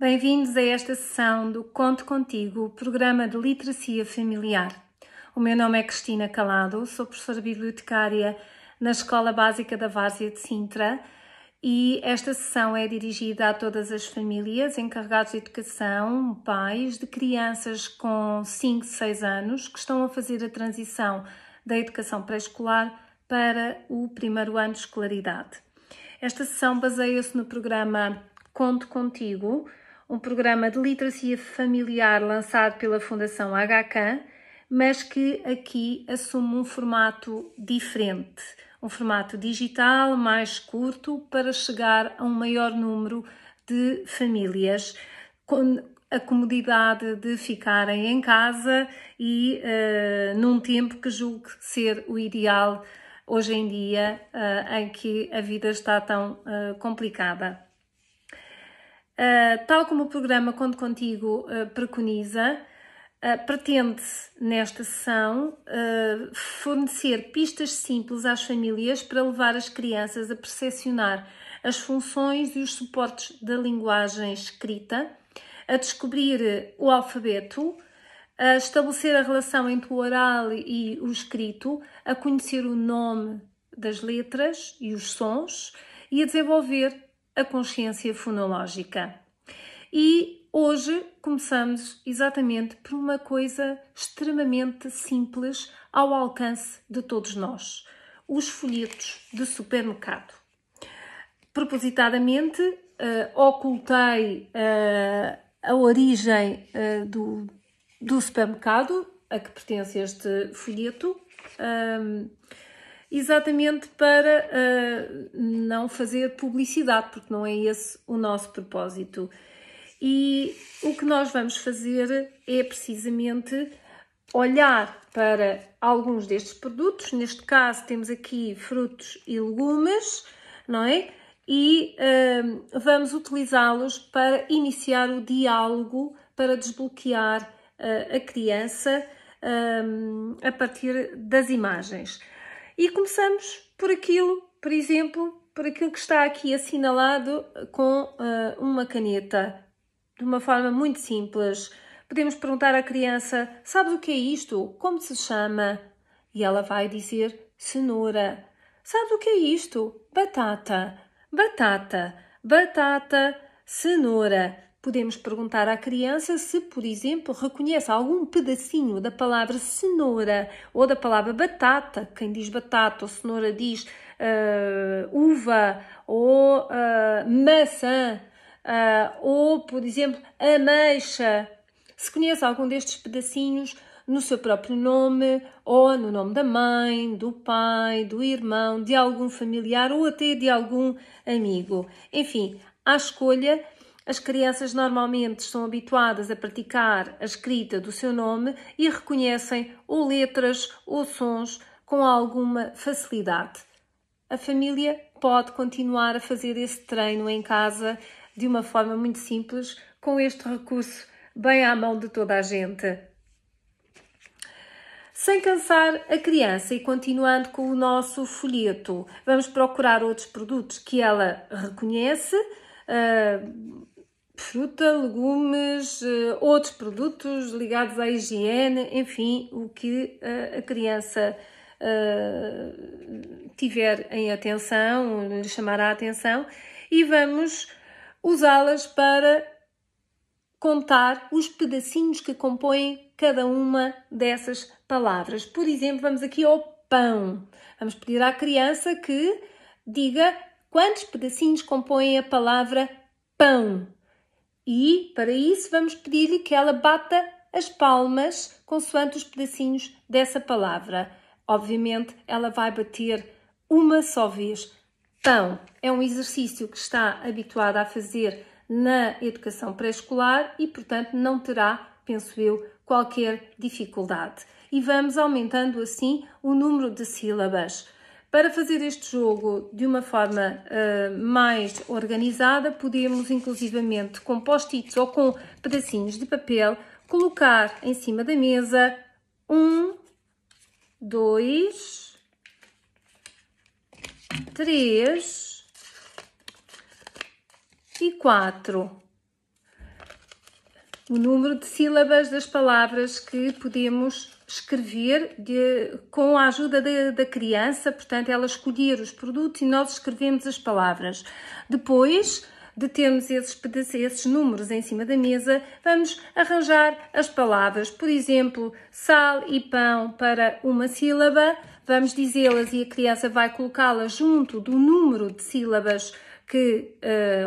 Bem-vindos a esta sessão do Conto Contigo, programa de literacia familiar. O meu nome é Cristina Calado, sou professora bibliotecária na Escola Básica da Várzea de Sintra e esta sessão é dirigida a todas as famílias encarregados de educação, pais de crianças com 5, 6 anos que estão a fazer a transição da educação pré-escolar para o primeiro ano de escolaridade. Esta sessão baseia-se no programa Conto Contigo, um programa de literacia familiar lançado pela Fundação HK, mas que aqui assume um formato diferente, um formato digital mais curto para chegar a um maior número de famílias, com a comodidade de ficarem em casa e num tempo que julgo ser o ideal hoje em dia, em que a vida está tão complicada. Tal como o programa Conto Contigo preconiza, pretende-se nesta sessão fornecer pistas simples às famílias para levar as crianças a percepcionar as funções e os suportes da linguagem escrita, a descobrir o alfabeto, a estabelecer a relação entre o oral e o escrito, a conhecer o nome das letras e os sons e a desenvolver a consciência fonológica. E hoje começamos exatamente por uma coisa extremamente simples ao alcance de todos nós: os folhetos de supermercado. Propositadamente, ocultei a origem do supermercado a que pertence este folheto, exatamente para não fazer publicidade, porque não é esse o nosso propósito. E o que nós vamos fazer é precisamente olhar para alguns destes produtos. Neste caso temos aqui frutos e legumes, não é? E vamos utilizá-los para iniciar o diálogo, para desbloquear a criança a partir das imagens. E começamos por aquilo, por exemplo, por aquilo que está aqui assinalado com uma caneta, de uma forma muito simples. Podemos perguntar à criança: sabes o que é isto? Como se chama? E ela vai dizer: cenoura. Sabes o que é isto? Batata. Batata. Batata, cenoura. Podemos perguntar à criança se, por exemplo, reconhece algum pedacinho da palavra cenoura ou da palavra batata. Quem diz batata ou cenoura diz uva ou maçã ou, por exemplo, ameixa. Se conhece algum destes pedacinhos no seu próprio nome ou no nome da mãe, do pai, do irmão, de algum familiar ou até de algum amigo. Enfim, à escolha. As crianças normalmente estão habituadas a praticar a escrita do seu nome e reconhecem ou letras ou sons com alguma facilidade. A família pode continuar a fazer esse treino em casa de uma forma muito simples, com este recurso bem à mão de toda a gente. Sem cansar a criança e continuando com o nosso folheto, vamos procurar outros produtos que ela reconhece, fruta, legumes, outros produtos ligados à higiene, enfim, o que a criança tiver em atenção, lhe chamará a atenção, e vamos usá-las para contar os pedacinhos que compõem cada uma dessas palavras. Por exemplo, vamos aqui ao pão. Vamos pedir à criança que diga quantos pedacinhos compõem a palavra pão. E, para isso, vamos pedir-lhe que ela bata as palmas consoante os pedacinhos dessa palavra. Obviamente, ela vai bater uma só vez. Pão é um exercício que está habituada a fazer na educação pré-escolar e, portanto, não terá, penso eu, qualquer dificuldade. E vamos aumentando, assim, o número de sílabas. Para fazer este jogo de uma forma mais organizada, podemos, inclusivamente, com post-its ou com pedacinhos de papel, colocar em cima da mesa 1, 2, 3 e 4. o número de sílabas das palavras que podemos escrever com a ajuda da criança, portanto, ela escolher os produtos e nós escrevemos as palavras. Depois de termos esses números em cima da mesa, vamos arranjar as palavras. Por exemplo, sal e pão para uma sílaba, vamos dizê-las e a criança vai colocá-las junto do número de sílabas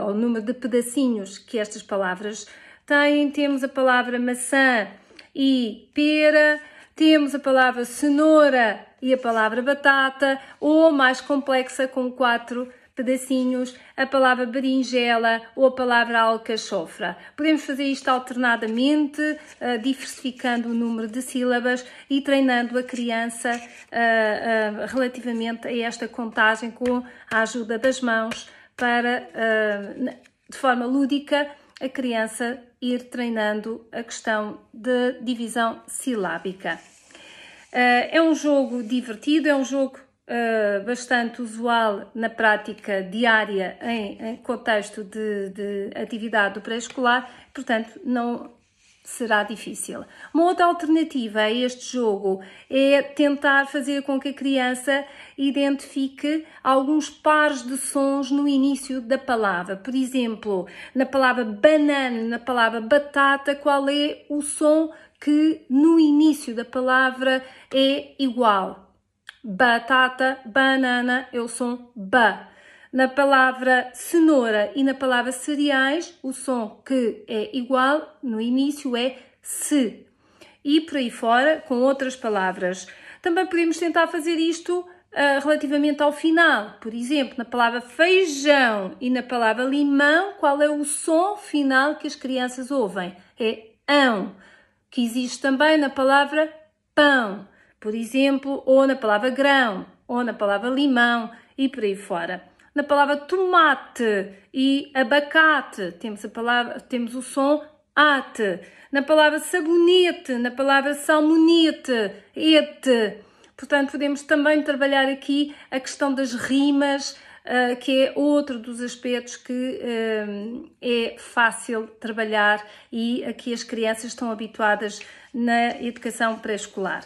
ou número de pedacinhos que estas palavras têm. Temos a palavra maçã e pera, temos a palavra cenoura e a palavra batata, ou mais complexa com 4 pedacinhos, a palavra berinjela ou a palavra alcachofra. Podemos fazer isto alternadamente, diversificando o número de sílabas e treinando a criança relativamente a esta contagem com a ajuda das mãos para, de forma lúdica, a criança ir treinando a questão de divisão silábica. É um jogo divertido, é um jogo bastante usual na prática diária em contexto de atividade do pré-escolar, portanto não será difícil. Uma outra alternativa a este jogo é tentar fazer com que a criança identifique alguns pares de sons no início da palavra. Por exemplo, na palavra banana, na palavra batata, qual é o som que no início da palavra é igual? Batata, banana é o som ba. Na palavra cenoura e na palavra cereais, o som que é igual no início é se. E por aí fora, com outras palavras. Também podemos tentar fazer isto relativamente ao final. Por exemplo, na palavra feijão e na palavra limão, qual é o som final que as crianças ouvem? É ão, que existe também na palavra pão, por exemplo, ou na palavra grão, ou na palavra limão e por aí fora. Na palavra tomate e abacate, temos o som ate. Na palavra sabonete, na palavra salmonete, ete. Portanto, podemos também trabalhar aqui a questão das rimas, que é outro dos aspectos que é fácil trabalhar e a que as crianças estão habituadas na educação pré-escolar.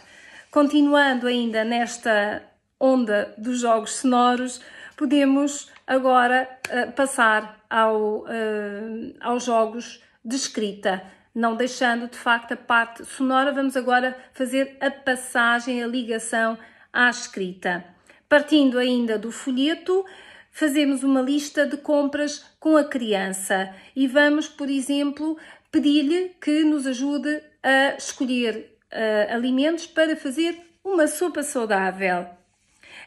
Continuando ainda nesta onda dos jogos sonoros, podemos agora passar aos jogos de escrita. Não deixando, de facto, a parte sonora, vamos agora fazer a passagem, a ligação à escrita. Partindo ainda do folheto, fazemos uma lista de compras com a criança e vamos, por exemplo, pedir-lhe que nos ajude a escolher alimentos para fazer uma sopa saudável.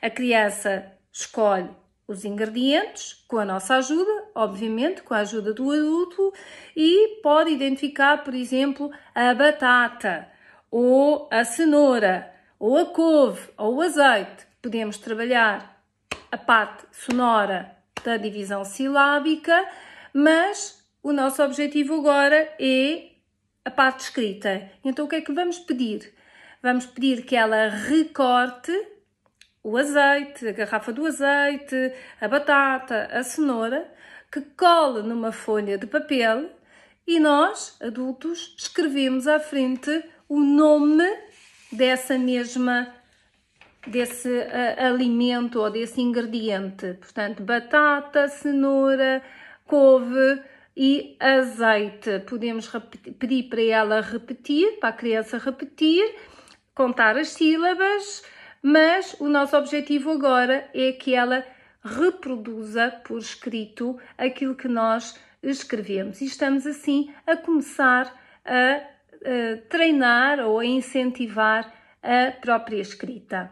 A criança escolhe os ingredientes com a nossa ajuda, obviamente, com a ajuda do adulto, e pode identificar, por exemplo, a batata, ou a cenoura, ou a couve, ou o azeite. Podemos trabalhar a parte sonora da divisão silábica, mas o nosso objetivo agora é a parte escrita. Então, o que é que vamos pedir? Vamos pedir que ela recorte o azeite, a garrafa do azeite, a batata, a cenoura, que cole numa folha de papel e nós, adultos, escrevemos à frente o nome desse alimento ou desse ingrediente. Portanto, batata, cenoura, couve e azeite. Podemos pedir para ela repetir, para a criança repetir, contar as sílabas, mas o nosso objetivo agora é que ela reproduza por escrito aquilo que nós escrevemos. E estamos assim a começar a treinar ou a incentivar a própria escrita.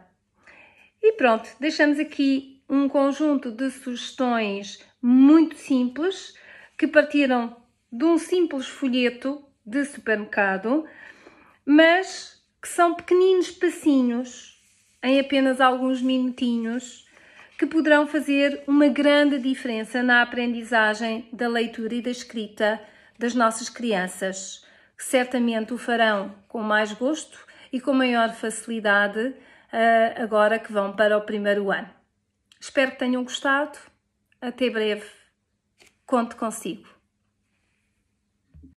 E pronto, deixamos aqui um conjunto de sugestões muito simples que partiram de um simples folheto de supermercado, mas que são pequeninos passinhos em apenas alguns minutinhos que poderão fazer uma grande diferença na aprendizagem da leitura e da escrita das nossas crianças, que certamente o farão com mais gosto e com maior facilidade agora que vão para o primeiro ano. Espero que tenham gostado. Até breve. Conto consigo.